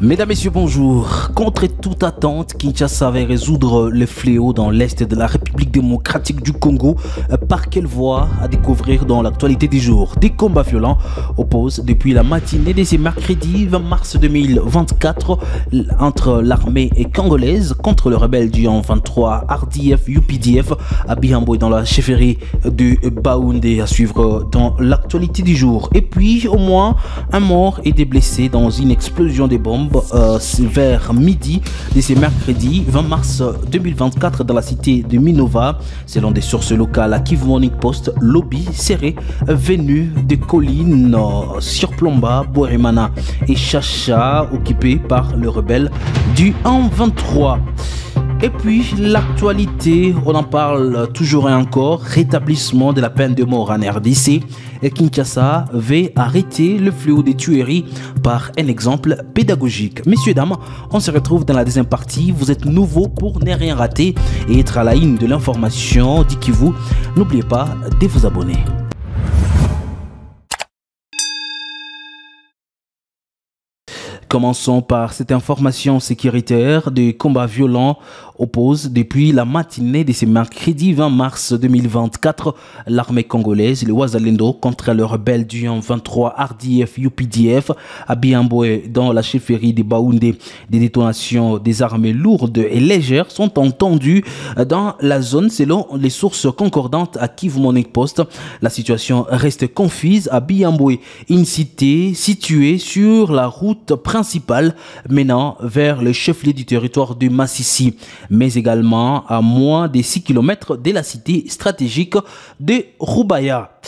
Mesdames, Messieurs, bonjour. Contre toute attente, Kinshasa va résoudre le fléau dans l'Est de la République démocratique du Congo. Par quelle voie à découvrir dans l'actualité du jour? Des combats violents opposent depuis la matinée de ce mercredi 20 mars 2024 entre l'armée congolaise contre le rebelle du 23 RDF UPDF à Bihambo et dans la chefferie de Baoundé à suivre dans l'actualité du jour. Et puis au moins un mort et des blessés dans une explosion de bombes vers midi de ce mercredi 20 mars 2024 dans la cité de Minova. Selon des sources locales à Kivu Morning Post, lobby serré venu de collines sur Plomba, Bouéremana et Chacha occupés par le rebelle du 1-23. Et puis l'actualité, on en parle toujours et encore, rétablissement de la peine de mort en RDC. Et Kinshasa veut arrêter le fléau des tueries par un exemple pédagogique. Messieurs, dames, on se retrouve dans la deuxième partie. Vous êtes nouveaux pour ne rien rater et être à la ligne de l'information d'Ikivu. N'oubliez pas de vous abonner. Commençons par cette information sécuritaire. Des combats violents opposent depuis la matinée de ce mercredi 20 mars 2024 l'armée congolaise, le Wazalendo, contre le rebelle du 23 RDF UPDF à Bihambo dans la chefferie de Baoundé. Des détonations des armées lourdes et légères sont entendues dans la zone selon les sources concordantes à Kivu Morning Post. La situation reste confuse à Bihambo, une cité située sur la route principale menant vers le chef-lieu du territoire de Massissi, mais également à moins de 6 km de la cité stratégique de Rubaya.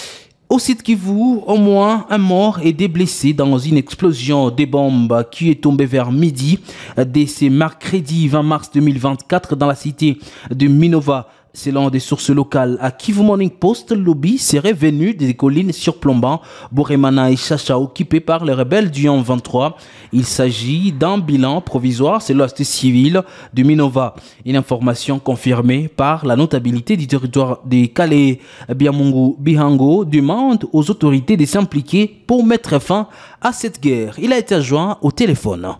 Au site Kivu, au moins un mort et des blessés dans une explosion de bombes qui est tombée vers midi de ce mercredi 20 mars 2024 dans la cité de Minova. Selon des sources locales à Kivu Morning Post, le lobby serait venu des collines surplombant Bouéremana et Chacha occupés par les rebelles du 1-23. Il s'agit d'un bilan provisoire selon la société civile de Minova. Une information confirmée par la notabilité du territoire de Calais Biamungu Bihango demande aux autorités de s'impliquer pour mettre fin à cette guerre. Il a été adjoint au téléphone.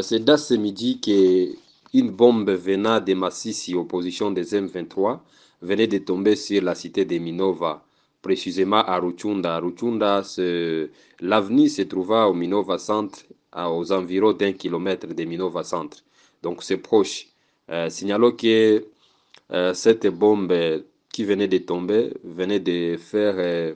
C'est dans ce midi que une bombe venant de Massissi, opposition des M23, venait de tomber sur la cité de Minova, précisément à Ruchunda. Ruchunda, l'avenue se trouva au Minova Centre, aux environs d'1 kilomètre de Minova Centre. Donc c'est proche. Signalons que cette bombe qui venait de tomber venait de faire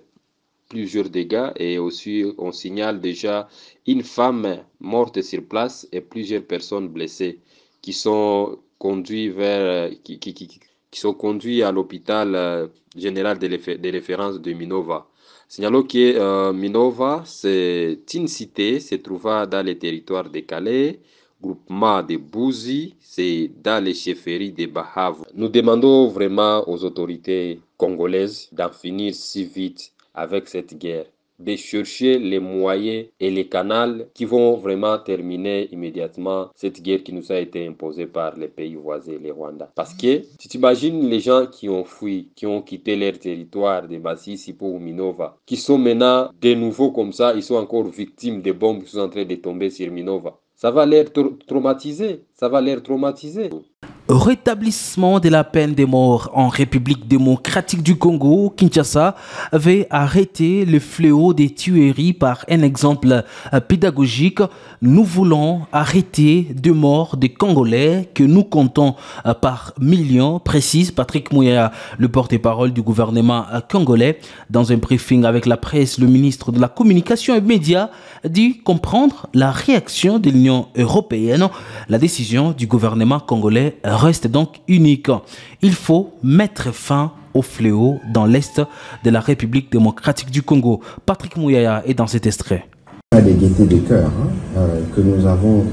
plusieurs dégâts et aussi on signale déjà une femme morte sur place et plusieurs personnes blessées qui sont conduits à l'hôpital général de référence de Minova. Signalons que Minova, c'est une cité, se trouve dans les territoires de Calais, groupement de Bouzi, c'est dans les chefferies de Bahav. Nous demandons vraiment aux autorités congolaises d'en finir si vite avec cette guerre, de chercher les moyens et les canaux qui vont vraiment terminer immédiatement cette guerre qui nous a été imposée par les pays voisins, les Rwandais. Parce que tu t'imagines les gens qui ont fui, qui ont quitté leur territoire de Massissi pour Minova, qui sont maintenant de nouveau comme ça, ils sont encore victimes des bombes qui sont en train de tomber sur Minova. Ça va l'air traumatiser, ça va l'air traumatiser. Rétablissement de la peine de mort en République démocratique du Congo. Kinshasa avait arrêté le fléau des tueries par un exemple pédagogique. Nous voulons arrêter de morts des Congolais que nous comptons par millions, précise Patrick Muyaya, le porte-parole du gouvernement congolais. Dans un briefing avec la presse, le ministre de la Communication et Médias dit comprendre la réaction de l'Union européenne. La décision du gouvernement congolais reste donc unique. Il faut mettre fin au fléau dans l'Est de la République démocratique du Congo. Patrick Muyaya est dans cet extrait. Des gaietés de cœur que nous avons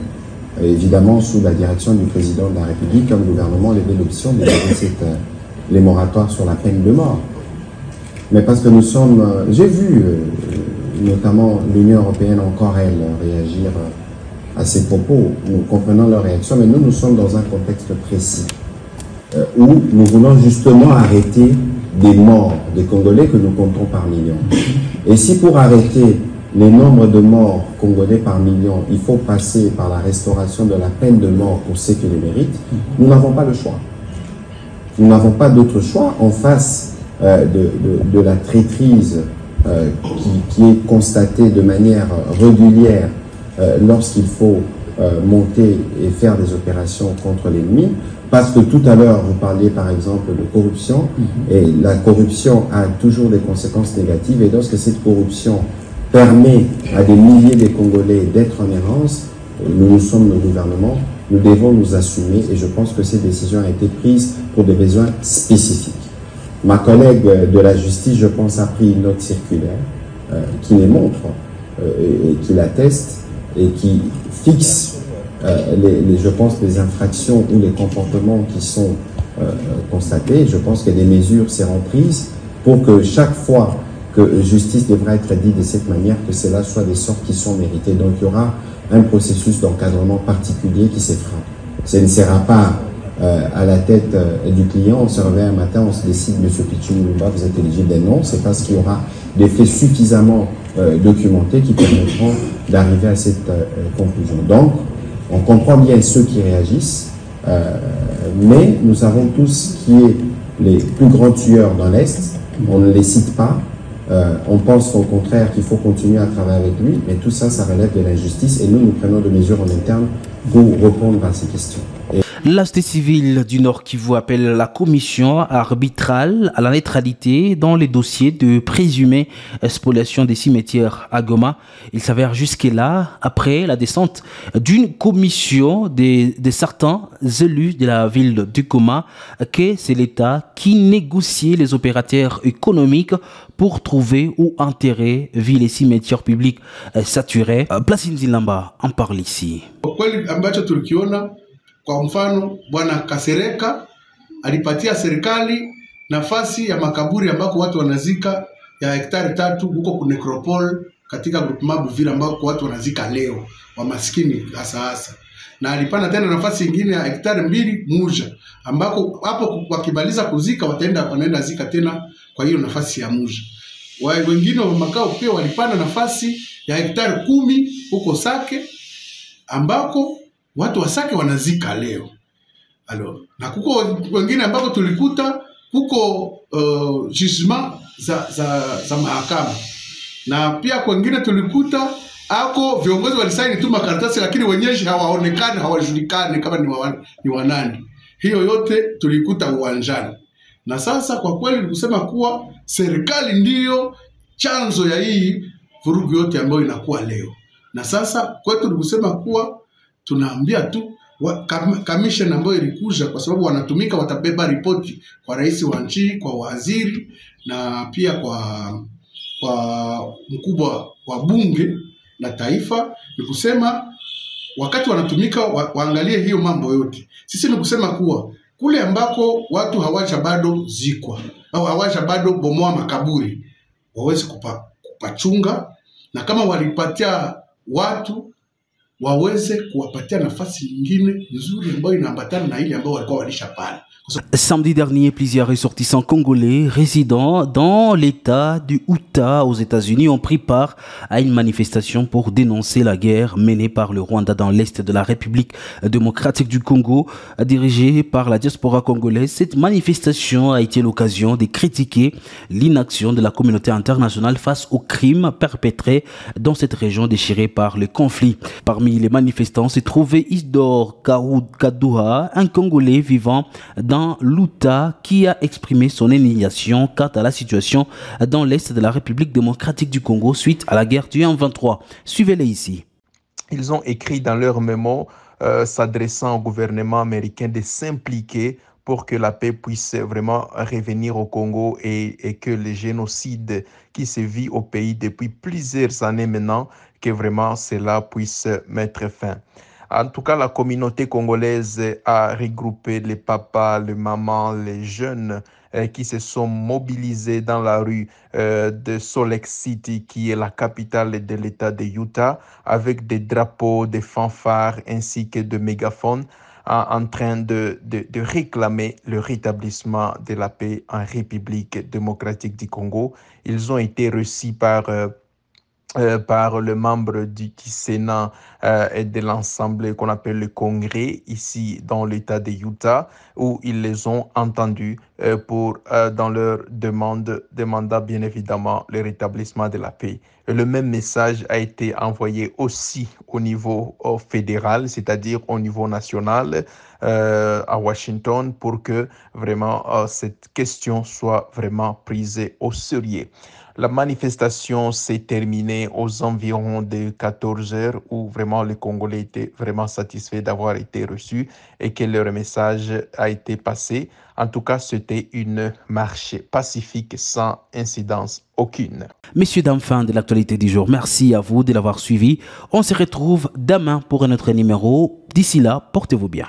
évidemment sous la direction du président de la République, comme gouvernement, levé l'option de lever les moratoires sur la peine de mort. Mais parce que nous sommes, j'ai vu notamment l'Union européenne encore elle réagir à ces propos, nous comprenons leur réaction, mais nous sommes dans un contexte précis où nous voulons justement arrêter des morts des Congolais que nous comptons par millions. Et si pour arrêter les nombres de morts congolais par million, il faut passer par la restauration de la peine de mort pour ceux qui le méritent, nous n'avons pas le choix. Nous n'avons pas d'autre choix en face de la traîtrise qui est constatée de manière régulière lorsqu'il faut monter et faire des opérations contre l'ennemi. Parce que tout à l'heure, vous parliez par exemple de corruption, et la corruption a toujours des conséquences négatives, et lorsque cette corruption permet à des milliers de Congolais d'être en errance, nous sommes le gouvernement, nous devons nous assumer, et je pense que cette décision a été prise pour des besoins spécifiques. Ma collègue de la justice, je pense, a pris une note circulaire qui les montre et qui l'atteste et qui fixe je pense, les infractions ou les comportements qui sont constatés. Je pense que des mesures seront prises pour que chaque fois que justice devra être dite de cette manière, que cela soit des sortes qui sont méritées. Donc il y aura un processus d'encadrement particulier qui se fera. Ce ne sera pas à la tête du client, on se réveille un matin, on se décide, M. Pichou-Lumumba, vous êtes éligible des noms. C'est parce qu'il y aura des faits suffisamment documentés qui permettront d'arriver à cette conclusion. Donc, on comprend bien ceux qui réagissent, mais nous savons tous qui est les plus grands tueurs dans l'Est. On ne les cite pas. On pense au contraire qu'il faut continuer à travailler avec lui, mais tout ça, ça relève de l'injustice et nous prenons des mesures en interne pour répondre à ces questions. La société civile du Nord Kivu appelle la commission arbitrale à la neutralité dans les dossiers de présumée spoliation des cimetières à Goma. Il s'avère jusque-là, après la descente d'une commission de certains élus de la ville de Goma, que c'est l'État qui négocie les opérateurs économiques pour trouver ou enterrer villes et cimetières publics saturés. Placine Zilamba en parle ici. Kwa mfano bwana Kasereka alipatia serikali nafasi ya makaburi ambako watu wanazika ya hektari 3 huko ku necropole katika groupement Buvira ambako watu wanazika leo wa maskini hasa, na alipana tena nafasi nyingine ya hektari 2 Muja ambako hapo wakibaliza kuzika wanaenda zika tena kwa hiyo nafasi ya Muja. Wengine wa makao pia walipana nafasi ya hektari 10 huko Sake ambako watu wa Sake wanazika leo. Na kuko wengine ambako tulikuta kuko jugement za mahakama. Na pia kwa wengine tulikuta ako viongozi walisaini tu makaratasi lakini wenyeji hawaonekani, hawajulikani kama ni wanani. Hiyo yote tulikuta uwanjani. Na sasa kwa kweli nikusema kuwa serikali ndiyo chanzo ya hii vurugu yote ambayo inakuwa leo. Na sasa kwetu nikusema kuwa tunaambia tu commission ambayo ilikuja kwa sababu wanatumika, watabeba ripoti kwa rais wa nchi, kwa waziri na pia kwa mkubwa wa bunge la taifa. Ni kusema wakati wanatumika waangalie hiyo mambo yote. Sisi ni kusema kuwa kule ambako watu hawaja bado zikwa au hawaja bado bomoa makaburi waweze kupachunga, na kama walipatia watu waweze kuwapatia nafasi nyingine nzuri ambayo inaambatana na ile ambayo walikuwa walisha pale. Samedi dernier, plusieurs ressortissants congolais résidant dans l'état du Utah aux États-Unis ont pris part à une manifestation pour dénoncer la guerre menée par le Rwanda dans l'est de la République démocratique du Congo, dirigée par la diaspora congolaise. Cette manifestation a été l'occasion de critiquer l'inaction de la communauté internationale face aux crimes perpétrés dans cette région déchirée par le conflit. Parmi les manifestants se trouvait Isidore Kadouha, un Congolais vivant dans l'Utah, qui a exprimé son indignation quant à la situation dans l'est de la République démocratique du Congo suite à la guerre du M23. Suivez-les ici. Ils ont écrit dans leur mémo s'adressant au gouvernement américain de s'impliquer pour que la paix puisse vraiment revenir au Congo et que le génocide qui se vit au pays depuis plusieurs années maintenant, que vraiment cela puisse mettre fin. En tout cas, la communauté congolaise a regroupé les papas, les mamans, les jeunes qui se sont mobilisés dans la rue de Salt Lake City, qui est la capitale de l'État de Utah, avec des drapeaux, des fanfares ainsi que de mégaphones, en train de réclamer le rétablissement de la paix en République démocratique du Congo. Ils ont été reçus par par le membre du Sénat et de l'Assemblée qu'on appelle le Congrès, ici dans l'État de Utah, où ils les ont entendus pour, dans leur demanda bien évidemment le rétablissement de la paix. Et le même message a été envoyé aussi au niveau fédéral, c'est-à-dire au niveau national, à Washington, pour que vraiment cette question soit vraiment prise au sérieux. La manifestation s'est terminée aux environs de 14 heures où vraiment les Congolais étaient vraiment satisfaits d'avoir été reçus et que leur message a été passé. En tout cas, c'était une marche pacifique sans incidence aucune. Messieurs, dames, fin de l'actualité du jour. Merci à vous de l'avoir suivi. On se retrouve demain pour un autre numéro. D'ici là, portez-vous bien.